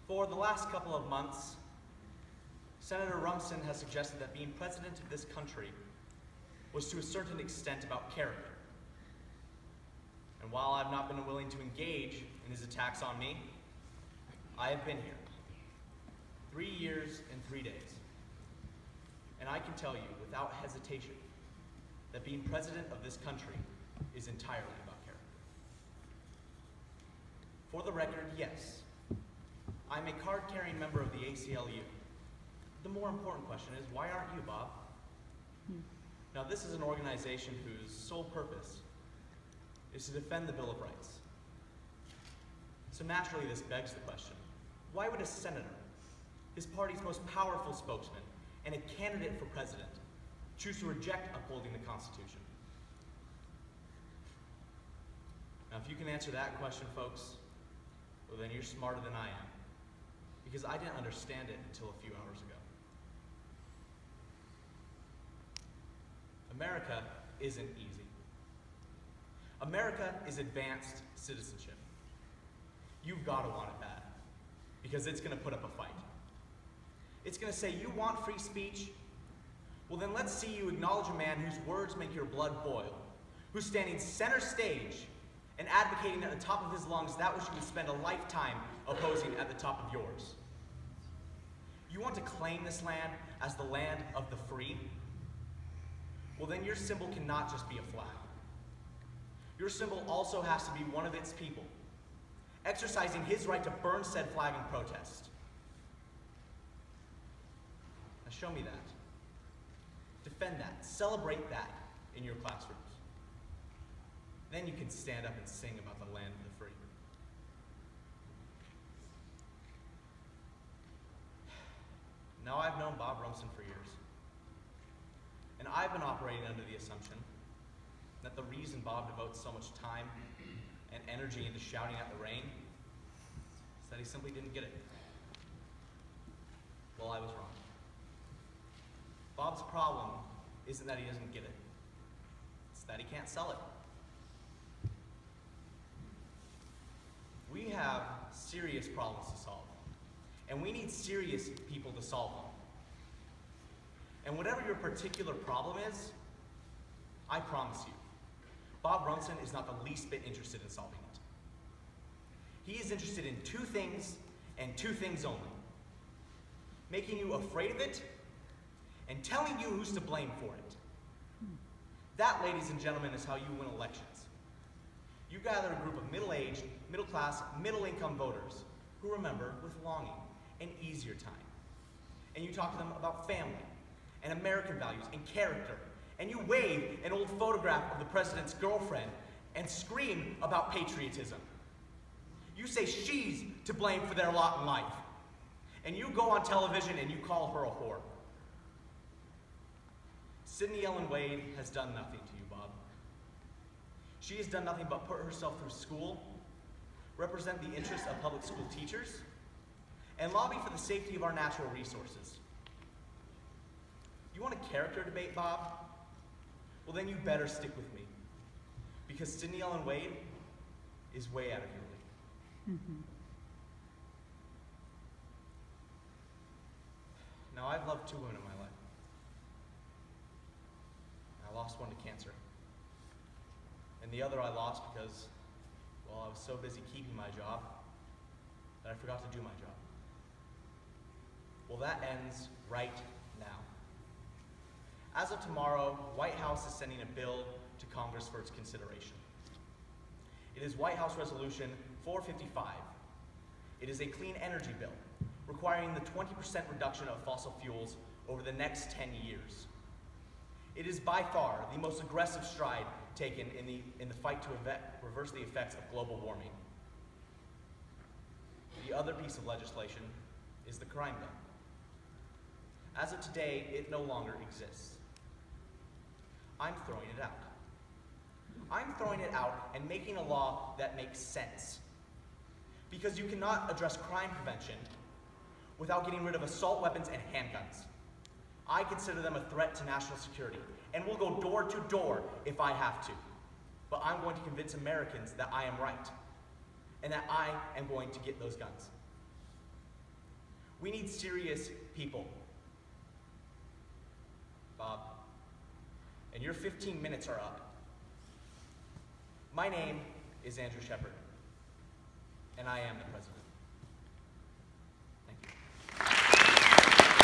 For the last couple of months, Senator Rumson has suggested that being president of this country was to a certain extent about character. And while I've not been willing to engage in his attacks on me, I have been here. 3 years and 3 days. And I can tell you without hesitation that being president of this country is entirely about character. For the record, yes, I'm a card-carrying member of the ACLU. The more important question is, why aren't you, Bob? Now, this is an organization whose sole purpose is to defend the Bill of Rights. So naturally, this begs the question, why would a senator, his party's most powerful spokesman, and a candidate for president, choose to reject upholding the Constitution? Now, if you can answer that question, folks, well, then you're smarter than I am, because I didn't understand it until a few hours ago. America isn't easy. America is advanced citizenship. You've got to want it bad, because it's going to put up a fight. It's going to say, you want free speech? Well, then let's see you acknowledge a man whose words make your blood boil, who's standing center stage and advocating at the top of his lungs that which you would spend a lifetime opposing at the top of yours. You want to claim this land as the land of the free? Well, then your symbol cannot just be a flag. Your symbol also has to be one of its people, exercising his right to burn said flag in protest. Now show me that. Defend that. Celebrate that in your classrooms. Then you can stand up and sing about the land of the free. Now, I've known Bob Rumson for years, and I've been operating under the assumption that the reason Bob devotes so much time and energy into shouting at the rain is that he simply didn't get it. Well, I was wrong. Bob's problem isn't that he doesn't get it, it's that he can't sell it. We have serious problems to solve, and we need serious people to solve them. And whatever your particular problem is, I promise you, Bob Rumson is not the least bit interested in solving it. He is interested in two things, and two things only: making you afraid of it, and telling you who's to blame for it. That, ladies and gentlemen, is how you win elections. You gather a group of middle-aged, middle-class, middle-income voters who remember with longing an easier time. And you talk to them about family and American values and character. And you wave an old photograph of the president's girlfriend and scream about patriotism. You say she's to blame for their lot in life. And you go on television and you call her a whore. Sidney Ellen Wade has done nothing to you, Bob. She has done nothing but put herself through school, represent the interests of public school teachers, and lobby for the safety of our natural resources. You want a character debate, Bob? Well, then you better stick with me, because Sidney Ellen Wade is way out of your league. Now, I've loved two women in my life. I lost one to cancer. And the other I lost because, well, I was so busy keeping my job that I forgot to do my job. Well, that ends right now. As of tomorrow, White House is sending a bill to Congress for its consideration. It is White House Resolution 455. It is a clean energy bill requiring the 20% reduction of fossil fuels over the next 10 years. It is by far the most aggressive stride taken in the fight to reverse the effects of global warming. The other piece of legislation is the crime bill. As of today, it no longer exists. I'm throwing it out. I'm throwing it out and making a law that makes sense. Because you cannot address crime prevention without getting rid of assault weapons and handguns. I consider them a threat to national security, and will go door to door if I have to. But I'm going to convince Americans that I am right, and that I am going to get those guns. We need serious people. Bob, and your 15 minutes are up. My name is Andrew Shepard, and I am the president.